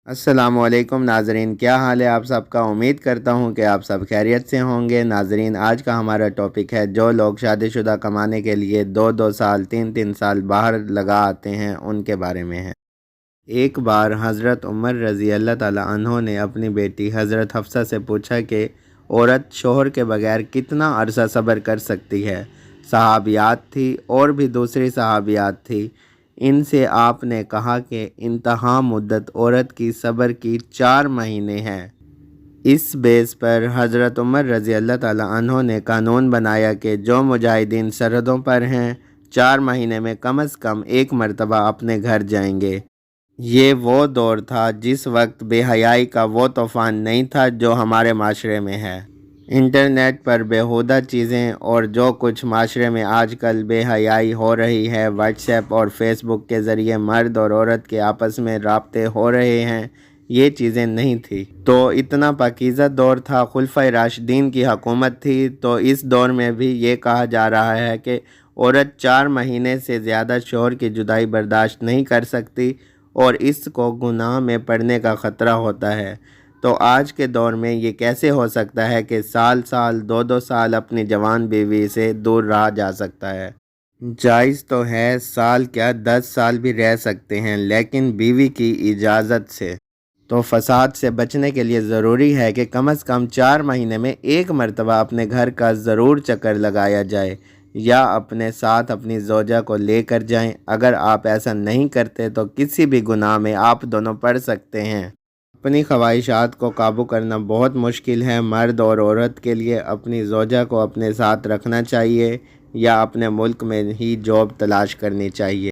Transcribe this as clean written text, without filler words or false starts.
السلام علیکم ناظرین، کیا حال ہے آپ سب کا؟ امید کرتا ہوں کہ آپ سب خیریت سے ہوں گے۔ ناظرین، آج کا ہمارا ٹاپک ہے جو لوگ شادی شدہ کمانے کے لیے 2 سال 3 سال باہر لگا آتے ہیں ان کے بارے میں ہے۔ ایک بار حضرت عمر رضی اللہ تعالی عنہ نے اپنی بیٹی حضرت حفصہ سے پوچھا کہ عورت شوہر کے بغیر کتنا عرصہ صبر کر سکتی ہے؟ صحابیات تھی اور بھی دوسری صحابیات تھی۔ ان سے آپ نے کہا کہ انتہا مدت عورت کی صبر کی 4 مہینے ہے۔ اس بیس پر حضرت عمر رضی اللہ تعالی عنہ نے قانون بنایا کہ جو مجاہدین سرحدوں پر ہیں 4 مہینے میں کم از کم 1 مرتبہ اپنے گھر جائیں گے۔ یہ وہ دور تھا جس وقت بے حیائی کا وہ طوفان نہیں تھا جو ہمارے معاشرے میں ہے۔ انٹرنیٹ پر بیہودہ چیزیں اور جو کچھ معاشرے میں آج کل بے حیائی ہو رہی ہے، واٹس ایپ اور فیس بک کے ذریعے مرد اور عورت کے آپس میں رابطے ہو رہے ہیں، یہ چیزیں نہیں تھی۔ تو اتنا پاکیزہ دور تھا، خلفائے راشدین کی حکومت تھی، تو اس دور میں بھی یہ کہا جا رہا ہے کہ عورت 4 مہینے سے زیادہ شوہر کی جدائی برداشت نہیں کر سکتی اور اس کو گناہ میں پڑنے کا خطرہ ہوتا ہے۔ تو آج کے دور میں یہ کیسے ہو سکتا ہے کہ سال 2 سال اپنی جوان بیوی سے دور رہا جا سکتا ہے؟ جائز تو ہے، سال کیا 10 سال بھی رہ سکتے ہیں، لیکن بیوی کی اجازت سے۔ تو فساد سے بچنے کے لیے ضروری ہے کہ کم از کم 4 مہینے میں 1 مرتبہ اپنے گھر کا ضرور چکر لگایا جائے، یا اپنے ساتھ اپنی زوجہ کو لے کر جائیں۔ اگر آپ ایسا نہیں کرتے تو کسی بھی گناہ میں آپ دونوں پڑ سکتے ہیں۔ اپنی خواہشات کو قابو کرنا بہت مشکل ہے۔ مرد اور عورت کے لیے اپنی زوجہ کو اپنے ساتھ رکھنا چاہیے یا اپنے ملک میں ہی جاب تلاش کرنی چاہیے۔